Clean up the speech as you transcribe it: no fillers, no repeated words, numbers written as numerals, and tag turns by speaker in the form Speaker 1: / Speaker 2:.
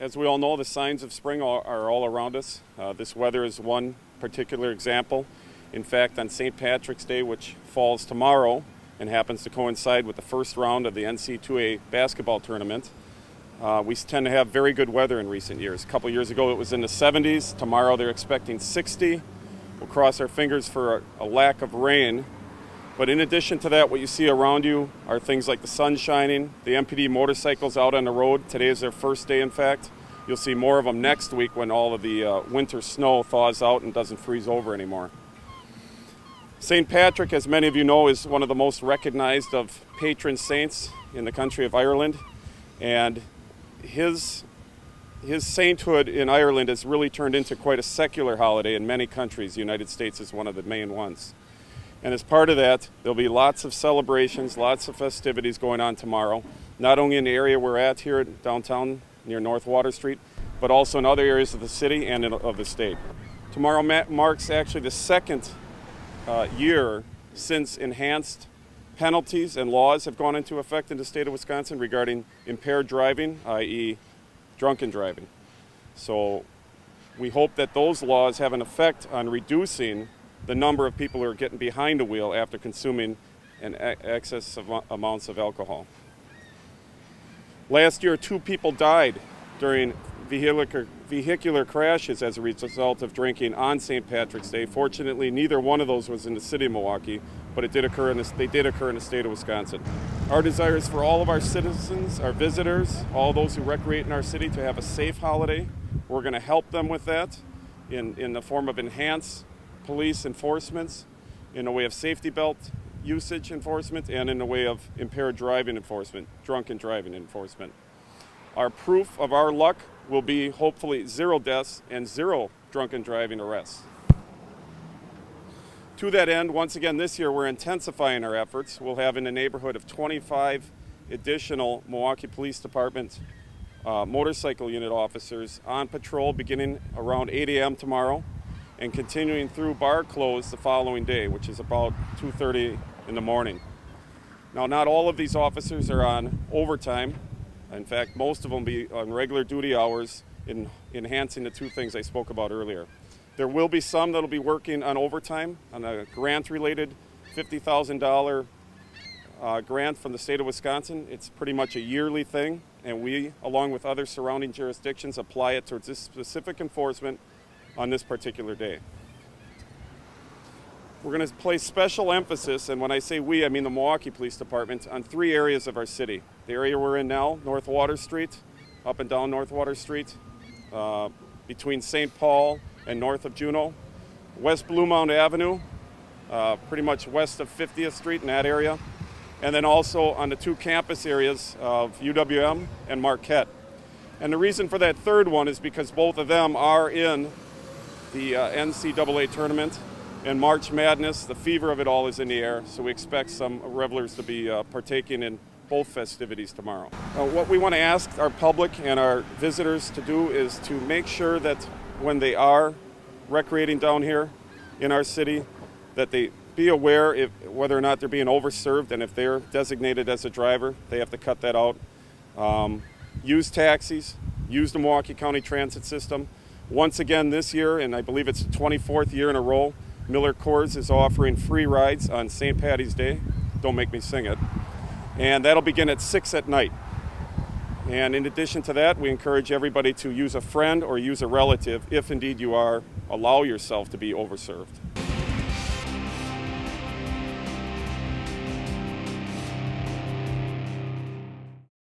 Speaker 1: As we all know, the signs of spring are all around us. This weather is one particular example. In fact, on St. Patrick's Day, which falls tomorrow and happens to coincide with the first round of the NC2A basketball tournament, we tend to have very good weather in recent years. A couple years ago it was in the 70s. Tomorrow they're expecting 60. We'll cross our fingers for a lack of rain. But in addition to that, what you see around you are things like the sun shining, the MPD motorcycles out on the road. Today is their first day, in fact. You'll see more of them next week when all of the winter snow thaws out and doesn't freeze over anymore. St. Patrick, as many of you know, is one of the most recognized of patron saints in the country of Ireland. And his sainthood in Ireland has really turned into quite a secular holiday in many countries. The United States is one of the main ones. And as part of that, there'll be lots of celebrations, lots of festivities going on tomorrow, not only in the area we're at here downtown near North Water Street, but also in other areas of the city and of the state. Tomorrow marks actually the second year since enhanced penalties and laws have gone into effect in the state of Wisconsin regarding impaired driving, i.e. drunken driving. So we hope that those laws have an effect on reducing the number of people who are getting behind the wheel after consuming an excess amounts of alcohol. Last year, 2 people died during vehicular crashes as a result of drinking on St. Patrick's Day. Fortunately, neither one of those was in the city of Milwaukee, but they did occur in the state of Wisconsin. Our desire is for all of our citizens, our visitors, all those who recreate in our city to have a safe holiday. We're going to help them with that in the form of enhanced police enforcements, in the way of safety belt usage enforcement, and in the way of impaired driving enforcement, drunken driving enforcement. Our proof of our luck will be hopefully 0 deaths and 0 drunken driving arrests. To that end, once again this year we're intensifying our efforts. We'll have in the neighborhood of 25 additional Milwaukee Police Department motorcycle unit officers on patrol beginning around 8 a.m. tomorrow and continuing through bar close the following day, which is about 2:30 in the morning. Now, not all of these officers are on overtime. In fact, most of them will be on regular duty hours in enhancing the 2 things I spoke about earlier. There will be some that will be working on overtime on a grant-related $50,000 grant from the state of Wisconsin. It's pretty much a yearly thing, and we, along with other surrounding jurisdictions, apply it towards this specific enforcement on this particular day. We're going to place special emphasis, and when I say we, I mean the Milwaukee Police Department, on 3 areas of our city. The area we're in now, North Water Street, up and down North Water Street, between St. Paul and north of Juneau, West Bluemount Avenue, pretty much west of 50th Street in that area, and then also on the 2 campus areas of UWM and Marquette. And the reason for that third one is because both of them are in the NCAA tournament, and March Madness, the fever of it all, is in the air, so we expect some revelers to be partaking in both festivities tomorrow. What we want to ask our public and our visitors to do is to make sure that when they are recreating down here in our city, that they be aware whether or not they're being overserved, and if they're designated as a driver, they have to cut that out. Use taxis, use the Milwaukee County Transit System. Once again this year, and I believe it's the 24th year in a row, Miller Coors is offering free rides on St. Patty's Day. Don't make me sing it. And that'll begin at 6 at night. And in addition to that, we encourage everybody to use a friend or use a relative if indeed you allow yourself to be overserved.